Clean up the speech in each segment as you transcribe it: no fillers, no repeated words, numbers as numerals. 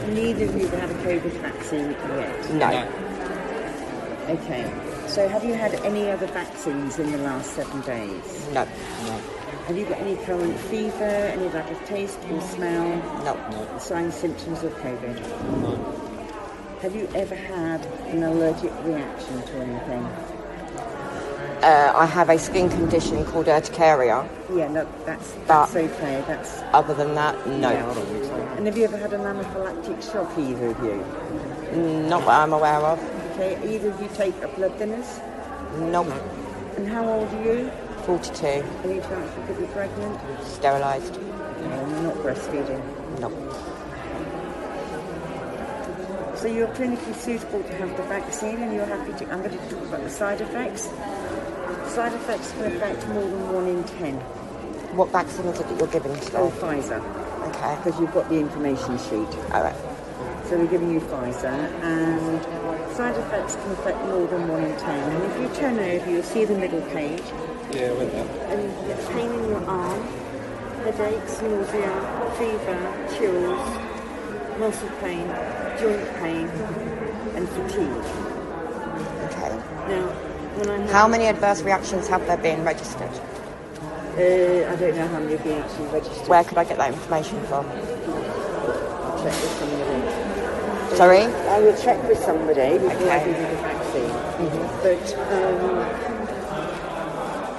neither of you have had a COVID vaccine yet? No. Okay. So have you had any other vaccines in the last 7 days? No. Have you got any current fever, any lack of taste or smell? No. Signs, symptoms of COVID? No. Have you ever had an allergic reaction to anything? I have a skin condition called urticaria. Yeah, no, that's okay. That's other than that, no. And have you ever had an anaphylactic shock, either of you? Not that I'm aware of. Okay, either of you take a blood thinners? No. And how old are you? 42. Any chance you could be pregnant? Sterilised. No, not breastfeeding? No. So you're clinically suitable to have the vaccine, and you're happy to... I'm going to talk about the side effects. Side effects can affect more than 1 in 10. What vaccine is it that you're giving today? Oh, Pfizer. Okay. Because you've got the information sheet. All right. So we're giving you Pfizer, and side effects can affect more than 1 in 10. And if you turn over, you'll see the middle page. Yeah, with that. And you get pain in your arm, headaches, nausea, fever, chills, muscle pain, joint pain, and fatigue. Okay. Now, how many adverse reactions have there been registered? I don't know how many have been actually registered. Where could I get that information from? I'll check with somebody. Sorry? I will check with somebody before I Okay. give you the vaccine. But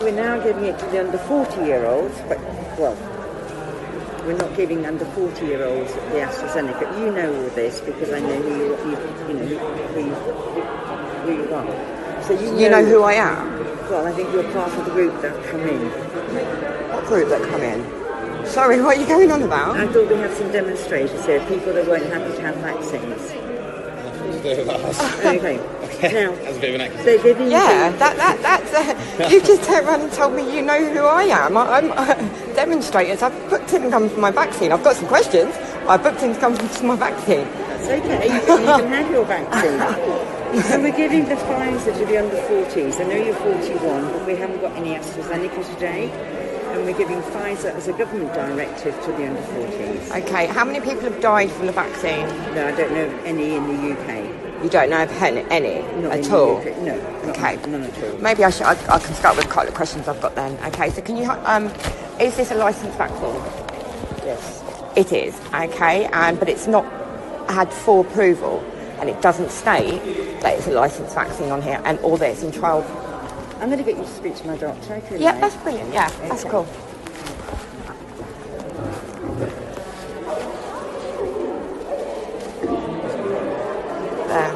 we're now giving it to the under 40-year-olds, but, well, we're not giving under 40-year-olds the AstraZeneca. You know all this because I know who you are. So you know who I am? Well, I think you're part of the group that come in. What group that come in? Sorry, what are you going on about? I thought we had some demonstrators here, people that weren't happy to have vaccines. Okay. Now, that's a bit of an accusation. they're giving that's you just turned around and told me you know who I am. I'm demonstrators. I've booked in to come for my vaccine. I've got some questions. I've booked in to come for my vaccine. That's okay. You can have your vaccine. So we're giving the Pfizer to the under 40s. I know you're 41, but we haven't got any AstraZeneca today. And we're giving Pfizer as a government directive to the under 40s. Okay, how many people have died from the vaccine? No, I don't know of any in the UK. You don't know of any Not at in all? The UK. No, okay. None at all. Maybe I can start with a couple of questions I've got then. Okay, so can you, is this a licensed vaccine? Yes. It is, okay, but it's not had full approval, and it doesn't state that it's a licensed vaccine on here, and all that it's in trial. I'm going to get you to speak to my doctor. Okay, yeah, that's brilliant. Yeah, okay. That's cool. There.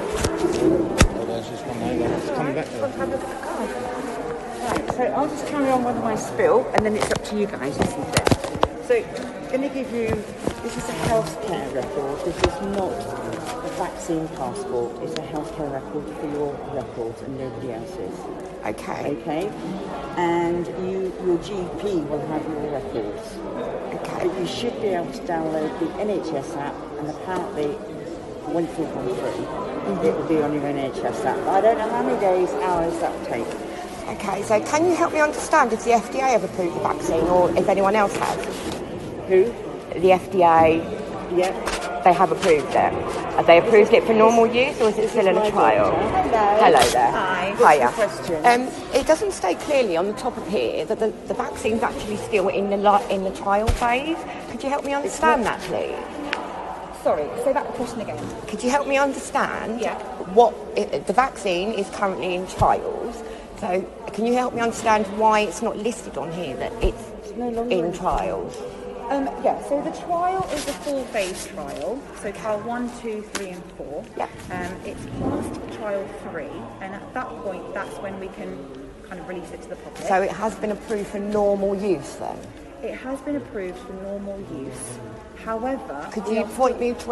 Coming back. Right, so I'll just carry on with my spill, and then it's up to you guys, isn't it? So, I'm going to give you, this is a healthcare record. This is not a vaccine passport. It's a healthcare record for your records and nobody else's. Okay. Okay? And your GP will have your records. Okay. But you should be able to download the NHS app, and apparently, once you've gone through, it will be on your NHS app. I don't know how many days, hours that will take. Okay, so can you help me understand if the FDA have approved the vaccine or if anyone else has? Who? The FDA. Yeah. They have approved it. Have they approved it for normal use or is it still in a trial? Hello. Hello there. Hi. Hiya. What's the question? It doesn't state clearly on the top of here that the vaccine's actually still in the trial phase. Could you help me understand that, please? Sorry, say that question again. Could you help me understand the vaccine is currently in trials? So can you help me understand why it's not listed on here that it's no longer in trials? So the trial is a full-phase trial. So trial 1, 2, 3 and 4. Yeah. It's past trial 3, and at that point, that's when we can kind of release it to the public. So it has been approved for normal use then? It has been approved for normal use. However, could you point me to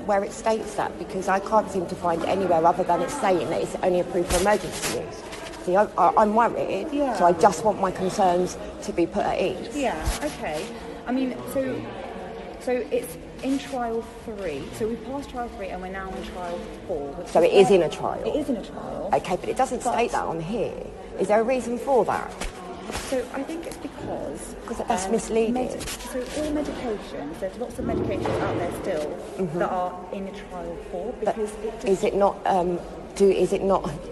where it states that? Because I can't seem to find it anywhere other than it's saying that it's only approved for emergency use. See, I'm worried, so I just want my concerns to be put at ease. Yeah, okay. I mean, so it's in trial 3. So we passed trial 3 and we're now in trial 4. So it is in a trial? It is in a trial. Okay, but it doesn't state that on here. Is there a reason for that? So I think it's because that's misleading. so all medications, there's lots of medications out there still that are in a trial for because Is it not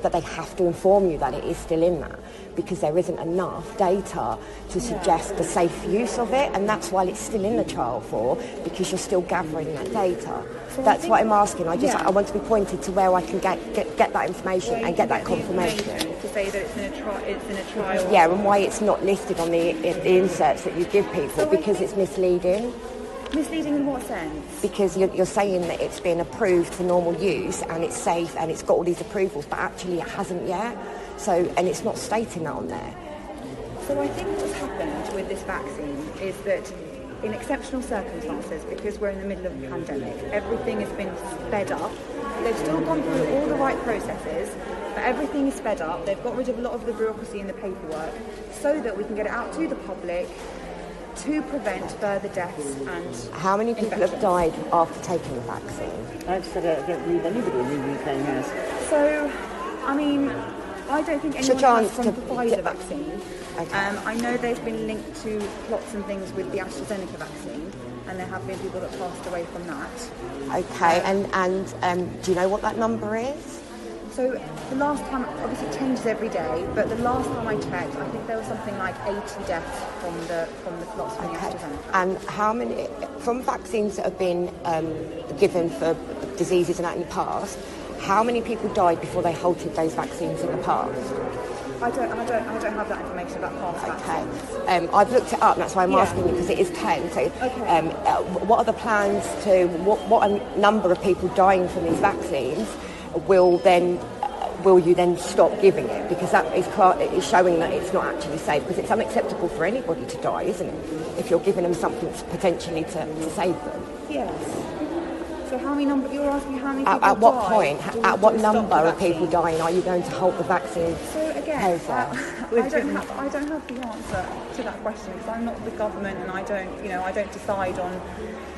that they have to inform you that it is still in that? Because there isn't enough data to suggest the safe use of it, and that's why it's still in the trial for, because you're still gathering that data. So that's what I'm asking. I want to be pointed to where I can get that information and get that confirmation. To say that it's in a trial. Yeah, and why it's not listed on the inserts that you give people, because it's misleading. Misleading in what sense? Because you're saying that it's been approved for normal use and it's safe and it's got all these approvals, but actually it hasn't yet. So, and it's not stating that on there. So I think what's happened with this vaccine is that in exceptional circumstances, because we're in the middle of a pandemic, everything has been sped up. They've still gone through all the right processes, but everything is sped up. They've got rid of a lot of the bureaucracy and the paperwork so that we can get it out to the public to prevent further deaths and How many people have died after taking the vaccine? I've said I don't believe anybody in the UK has. So, I mean, I don't think anyone has from the Pfizer vaccine. Okay. I know there's been linked to plots and things with the AstraZeneca vaccine, and there have been people that passed away from that. Okay, and do you know what that number is? So the last time, obviously it changes every day, but the last time I checked, I think there was something like 80 deaths from the plots from the AstraZeneca. And how many, from vaccines that have been given for diseases and that in the past, how many people died before they halted those vaccines in the past? I don't have that information about past vaccines. Okay. I've looked it up, and that's why I'm asking you, because it is 10. So, what are the plans to, what a number of people dying from these vaccines will you then stop giving it? Because that is showing that it's not actually safe, because it's unacceptable for anybody to die, isn't it? If you're giving them something potentially to save them. Yes. So you're asking how many people At what die? point, at what number of people dying are you going to halt the vaccine So again, process? I don't have the answer to that question, because I'm not the government and I don't decide on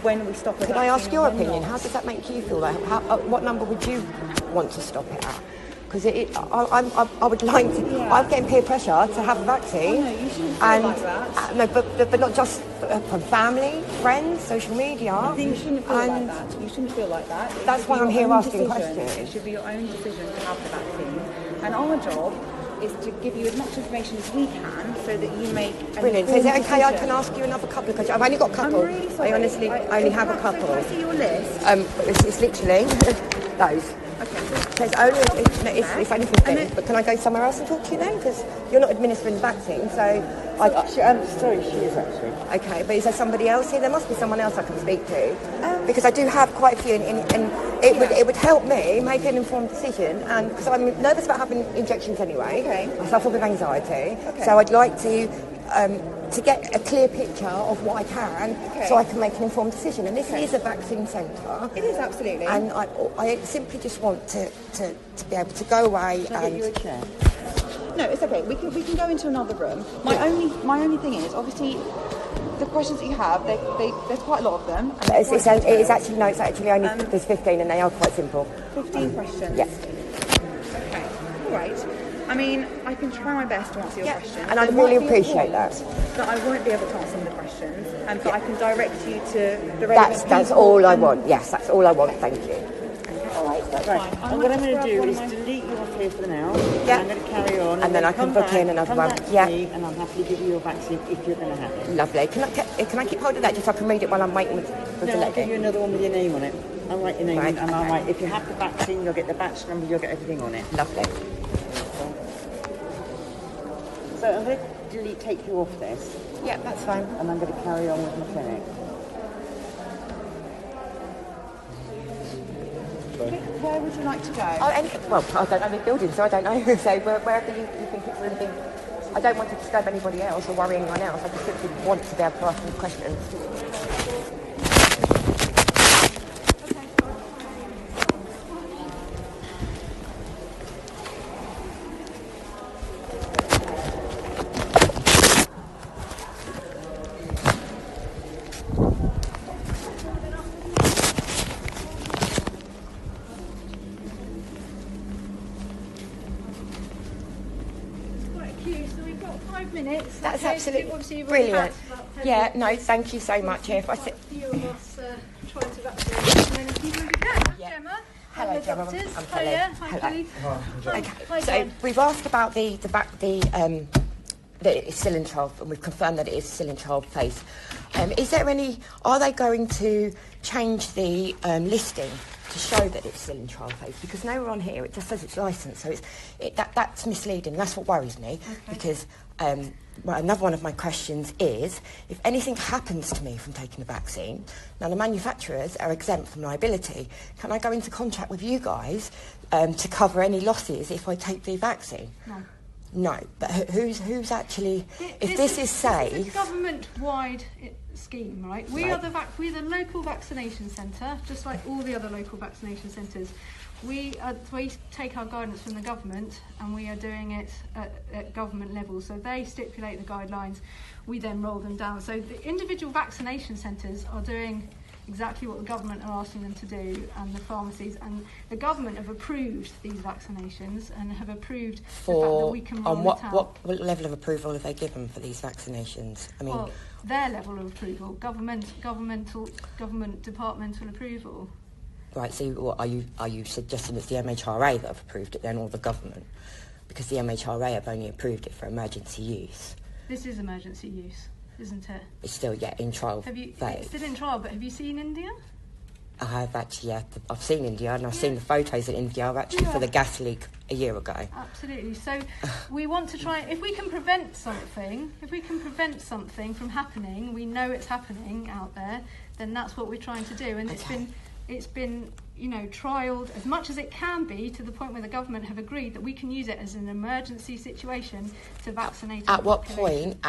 when we stop a vaccine. Can I ask your and when opinion? not. How does that make you feel? Like, what number would you want to stop it at? Because I would like to. Yeah. I'm getting peer pressure to have a vaccine. Oh, no, you shouldn't feel like that. No, but not just from family, friends, social media. You shouldn't feel like that. You shouldn't feel like that. That's why I'm here asking questions. It should be your own decision to have the vaccine, and our job is to give you as much information as we can so that you make an Brilliant. So is it informed okay? I decision. can ask you another couple of questions. I've only got a couple. I'm really sorry. I honestly only have a couple. Can I see your list? It's literally those. Okay. So it's only 15, but can I go somewhere else and talk to you then? Because you're not administering the vaccine, so I'm sorry, she is actually. Okay, but is there somebody else here? There must be someone else I can speak to, because I do have quite a few, and it would help me make an informed decision. And because I'm nervous about having injections anyway, I suffer with anxiety, so I'd like to get a clear picture of what I can, so I can make an informed decision. And this is a vaccine centre. It is, absolutely. And I simply just want to be able to go away Can I get you a chair? No, it's okay. We can go into another room. My only thing is, obviously, the questions that you have, there's quite a lot of them. And It's actually only there's 15, and they are quite simple. 15 questions. Yes. Okay. All right. I mean, I can try my best to answer your questions. And I'd There really might be a appreciate point that. I won't be able to answer some of the questions, and but I can direct you to the relevant That's people all I and- want. Yes, that's all I want. Thank you. All right, that's Right, fine. and what I'm going to do is delete you off here for now. Yeah. I'm going to carry on. And then I can come book back, in another come one. back to Yeah. me, and I'll happily give you your vaccine if you're going to have it. Lovely. Can I keep hold of that just so I can read it while I'm waiting for the No, I'll give you lady? another one with your name on it. I'll write your name Right, in, and I'll okay. write, if you have the vaccine, you'll get the batch number, you'll get everything on it. Lovely. So I'm going to take you off this, Yeah, that's fine. and I'm going to carry on with my clinic. Where would you like to go? I don't know the building, so I don't know. So wherever you think it's really been, I don't want to disturb anybody else or worry anyone else. I just simply want to be able to ask them questions. Quite a queue, so we've got 5 5 minutes. That's okay? absolutely Obviously you've already brilliant. had about 10 Yeah, minutes. no, thank you so much. If I A few of us trying to vaccinate, and then a few of you. Yeah. Gemma. Hello, the Gemma. doctors. I'm Hi, Helen. yeah. Hi, Hello. Kelly. Hi, Okay, John. so we've asked about that it's still in trial, and we've confirmed that it is still in trial phase. Are they going to change the listing to show that it's still in trial phase? Because nowhere on here it just says it's licensed, so that's misleading. That's what worries me, because another one of my questions is, if anything happens to me from taking the vaccine, now the manufacturers are exempt from liability. Can I go into contract with you guys to cover any losses if I take the vaccine? No. No, but who's actually... If this is safe... This is a government-wide scheme, right? We're the local vaccination centre, just like all the other local vaccination centres. We take our guidance from the government, and we are doing it at government level. So they stipulate the guidelines, we then roll them down. So the individual vaccination centres are doing exactly what the government are asking them to do, and the pharmacies and the government have approved these vaccinations and have approved the fact that we can roll it out. What level of approval have they given for these vaccinations? I mean, Well, their level of approval, governmental departmental approval. right. So, are you suggesting it's the MHRA that have approved it then, or the government? Because the MHRA have only approved it for emergency use. This is emergency use, isn't it? It's still in trial It's phase. still in trial, but have you seen India? I have actually. Yeah, I've seen India, and I've seen the photos in India actually for the gas leak a year ago. Absolutely. So we want to try, if we can prevent something from happening, we know it's happening out there, then that's what we're trying to do. And it's been trialled as much as it can be, to the point where the government have agreed that we can use it as an emergency situation to vaccinate. At what point,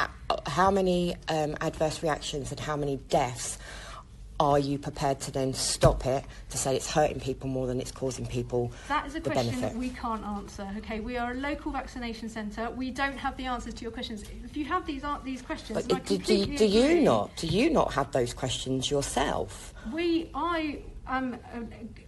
how many adverse reactions and how many deaths are you prepared to then stop it, to say it's hurting people more than it's causing people That is a the question benefit? we can't answer. Okay, we are a local vaccination centre. We don't have the answers to your questions. If you have these questions, But and I completely do you agree. not? Do you not have those questions yourself? I'm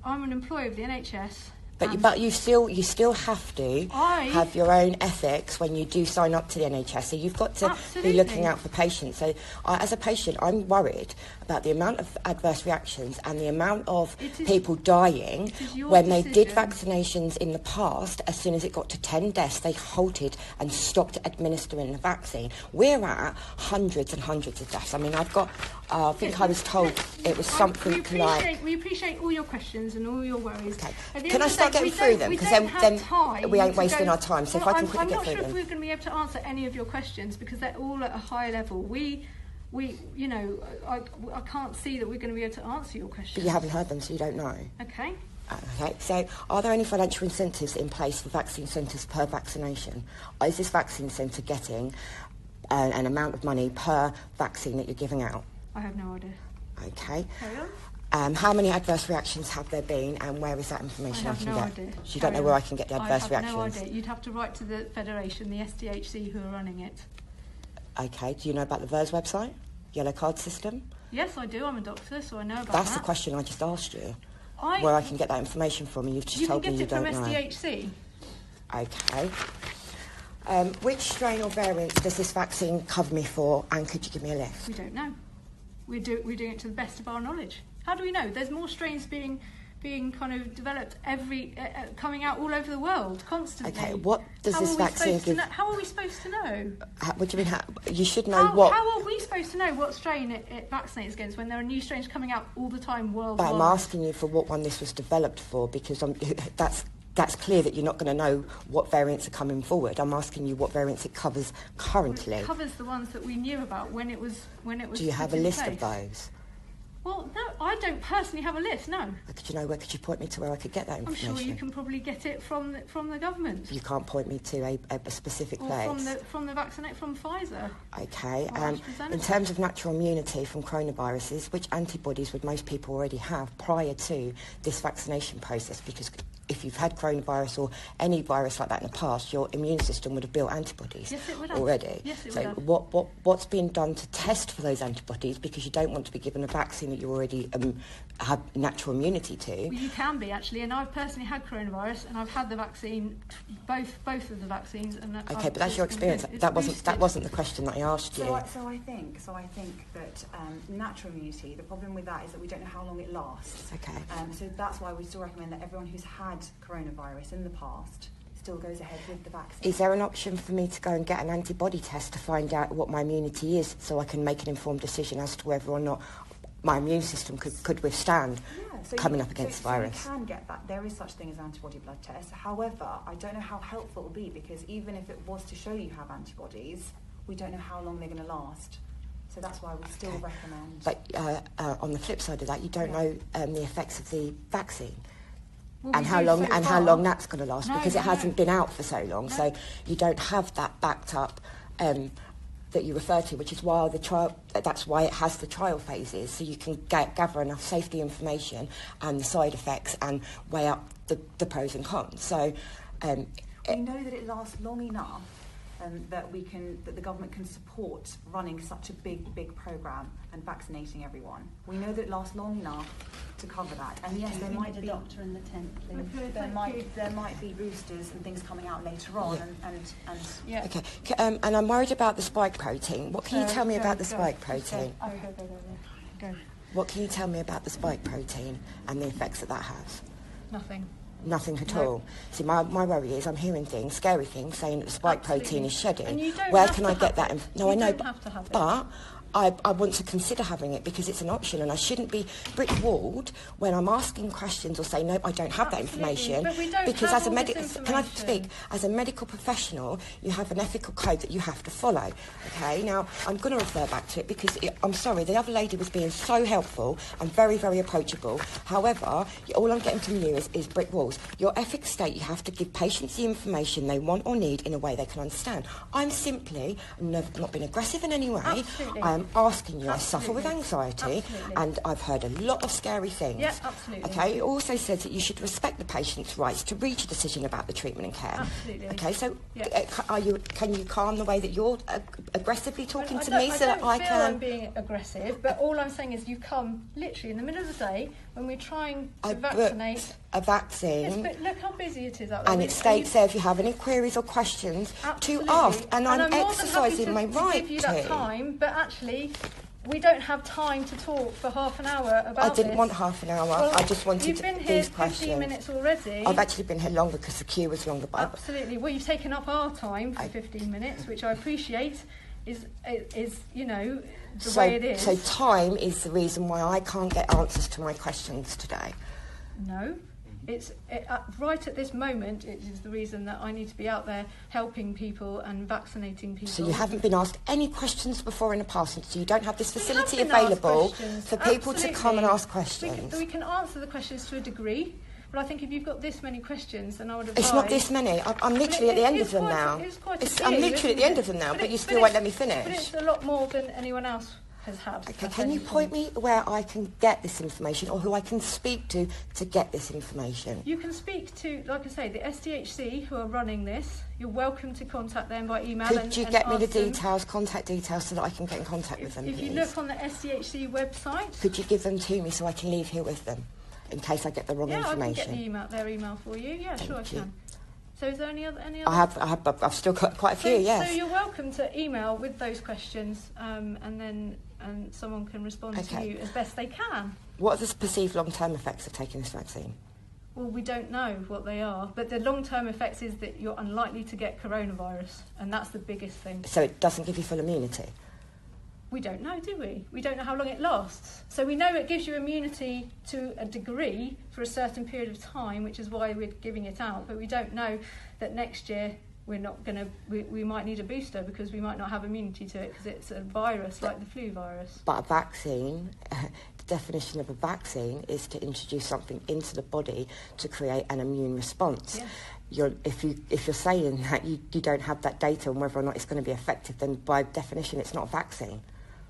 an employee of the NHS. But you still have to have your own ethics when you do sign up to the NHS. So you've got to be looking out for patients. So as a patient, I'm worried about the amount of adverse reactions and the amount of people dying when they did vaccinations in the past. As soon as it got to 10 deaths, they halted and stopped administering the vaccine. We're at hundreds and hundreds of deaths. I mean, I think I was told it was something like... We appreciate all your questions and all your worries. Okay. Can I start getting through them? Because then we ain't wasting our time. So if I can quickly get through them. I'm not sure if we're going to be able to answer any of your questions, because they're all at a high level. I can't see that we're going to be able to answer your questions. But you haven't heard them, so you don't know. Okay. Okay, so are there any financial incentives in place for vaccine centres per vaccination? Is this vaccine centre getting an amount of money per vaccine that you're giving out? I have no idea. Okay. Carry on. How many adverse reactions have there been, and where is that information I can no get? idea. So you don't know where I can get the adverse reactions? I have no idea. You'd have to write to the Federation, the SDHC, who are running it. Okay, do you know about the VERS website? Yellow card system? Yes, I do. I'm a doctor, so I know about That's that. the question I just asked you. Where I can get that information from, and you've just told me you don't know. You can get it from SDHC. Okay. Which strain or variants does this vaccine cover me for, and could you give me a list? We don't know. We're doing it to the best of our knowledge. How do we know? There's more strains being kind of developed coming out all over the world constantly. Okay, what does this vaccine give? How are we supposed to know? What do you mean? You should know what. How are we supposed to know what strain it vaccinates against when there are new strains coming out all the time worldwide? But I'm asking you for what one this was developed for, because that's clear that you're not going to know what variants are coming forward. I'm asking you what variants it covers currently. Well, it covers the ones that we knew about when it was. Do you have a list of those? Well, no, I don't personally have a list, no. Could you point me to where I could get that information? I'm sure you can probably get it from the government. You can't point me to a specific place? From Pfizer. Okay. In terms of natural immunity from coronaviruses, which antibodies would most people already have prior to this vaccination process? Because if you've had coronavirus or any virus like that in the past, your immune system would have built antibodies already. Yes, it so would have. what's being done to test for those antibodies? Because you don't want to be given a vaccine that you're already have natural immunity to. Well, you can be actually, and I've personally had coronavirus, and I've had the vaccine, both of the vaccines. And Okay, but that's your experience. That wasn't the question that I asked you. So I think that natural immunity. The problem with that is that we don't know how long it lasts. Okay. So that's why we still recommend that everyone who's had coronavirus in the past still goes ahead with the vaccine. Is there an option for me to go and get an antibody test to find out what my immunity is, so I can make an informed decision as to whether or not my immune system could withstand coming up against the virus? So you can get that. There is such thing as antibody blood tests. However, I don't know how helpful it will be, because even if it was to show you have antibodies, we don't know how long they're going to last. So that's why we still recommend. But on the flip side of that, you don't know the effects of the vaccine. Well, And how long that's going to last, because it hasn't been out for so long. No. So you don't have that backed up that you refer to, which is why the trial. That's why it has the trial phases, so you can gather enough safety information and the side effects and weigh up the pros and cons. So we know that it lasts long enough that the government can support running such a big program and vaccinating everyone. We know that it lasts long enough to cover that. And yes, there might be a doctor in the tent, please. There might be boosters and things coming out later on, and Yeah. okay, and I'm worried about the spike protein. What can you tell me about the spike protein? Go. What can you tell me about the spike protein and the effects that has? Nothing. Nothing at No. all. See, my worry is I'm hearing things, scary things, saying that the spike Absolutely. protein is shedding. And you don't Where have can to I get have that? it. No, You I know, don't have to have it. but I want to consider having it because it's an option, and I shouldn't be brick-walled when I'm asking questions or saying, no, I don't have that Absolutely. information. But we don't because have as a all this medical, can I speak? information. As a medical professional, you have an ethical code that you have to follow. Okay, now I'm going to refer back to it because I'm sorry, the other lady was being so helpful and very, very approachable. However, all I'm getting from you is brick walls. Your ethics state you have to give patients the information they want or need in a way they can understand. I'm simply not being aggressive in any way. Absolutely. I'm asking you. I suffer with Absolutely. anxiety, Absolutely. and I've heard a lot of scary things. Yeah, absolutely. Okay, it also says that you should respect the patient's rights to reach a decision about the treatment and care. Absolutely. Okay, so Yeah. can you calm the way that you're aggressively talking to me so that I I don't feel I'm can... being aggressive, but all I'm saying is you come literally in the middle of the day when we're trying to I vaccinate. booked a vaccine. Yes, but look how busy it is out there. And it states there if you have any queries or questions Absolutely. to ask, and I'm more than happy exercising my right to give you that to. time, but actually we don't have time to talk for half an hour about I didn't this. want half an hour. Well, I just wanted you've been here these 15 questions. minutes already. I've actually been here longer because the queue was longer. But Absolutely. Well, you've taken up our time for 15 minutes, which I appreciate. Is you know the way it is. So time is the reason why I can't get answers to my questions today. No. Right at this moment, it is the reason that I need to be out there helping people and vaccinating people. So you haven't been asked any questions before in the past, so you don't have this We have facility been asked available questions. for people to come and Absolutely. ask questions. We can answer the questions to a degree, but I think if you've got this many questions, then I would advise... It's not this many. I'm literally at the end of them now. It's quite a few, I'm literally at the isn't end it? of them now, but you it- still won't it's- let me finish. But it's a lot more than anyone else has had. Okay, can you point me where I can get this information or who I can speak to get this information? You can speak to, like I say, the SDHC who are running this. You're welcome to contact them by email. Could you get me the ask them. details, contact details, so that I can get in contact with them, If you please? look on the SDHC website, Could you give them to me so I can leave here with them, in case I get the wrong yeah, information? I can get their email for you. Yeah, sure, I Thank you. can. So is there any other? I've still got quite a few, yes. So you're welcome to email with those questions, and then someone can respond to Okay. you as best they can. What are the perceived long-term effects of taking this vaccine? Well, we don't know what they are, but the long-term effects is that you're unlikely to get coronavirus, and that's the biggest thing. So it doesn't give you full immunity? We don't know, do we? We don't know how long it lasts. So we know it gives you immunity to a degree for a certain period of time, which is why we're giving it out, but we don't know that next year we're not going to, we might need a booster because we might not have immunity to it because it's a virus like the flu virus. But a vaccine, the definition of a vaccine is to introduce something into the body to create an immune response. Yeah. If you're saying that you don't have that data on whether or not it's going to be effective, then by definition it's not a vaccine.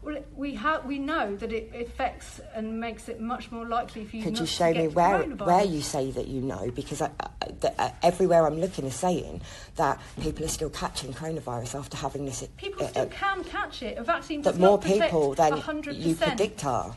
Well, we know that it affects and makes it much more likely for you Could not you to show get me where coronavirus. you say that you know? Because everywhere I'm looking is saying that people are still catching coronavirus after having this. People still can catch it. A vaccine That does more not protect people than 100%. you predict are.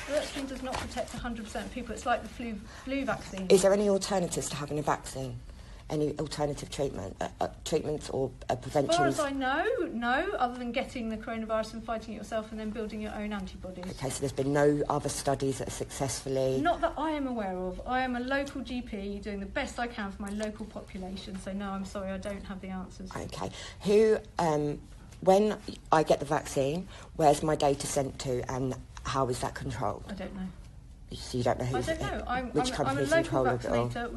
The vaccine does not protect 100% of people. It's like the flu vaccine. Is there any alternatives to having a vaccine? Any alternative treatments or As preventions? far as I know, no, other than getting the coronavirus and fighting it yourself and then building your own antibodies. Okay, so there's been no other studies that are successfully... Not that I am aware of. I am a local GP doing the best I can for my local population, so no, I'm sorry, I don't have the answers. Okay. Who, when I get the vaccine, where's my data sent to and how is that controlled? I don't know. So you don't know I who's... don't know. I'm which a company's in local control of it all? vaccinator.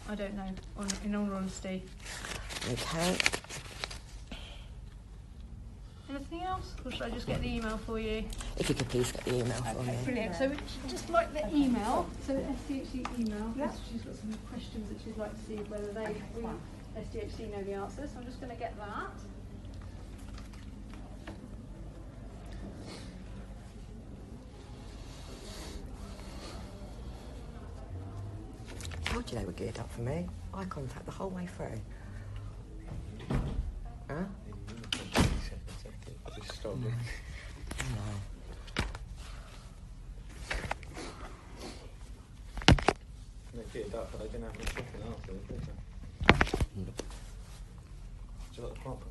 I don't know. In all honesty. Okay. Anything else? Or should I just get the email for you? If you could please get the email for me. Brilliant. So just like the email, so the SDHC email, she's got some questions that she'd like to see whether SDHC know the answers. So I'm just going to get that. I told you they were geared up for me. Eye contact the whole way through. Huh? I just stopped it. No. They geared up, but they didn't have any fucking answers, did they? Do you like the pop?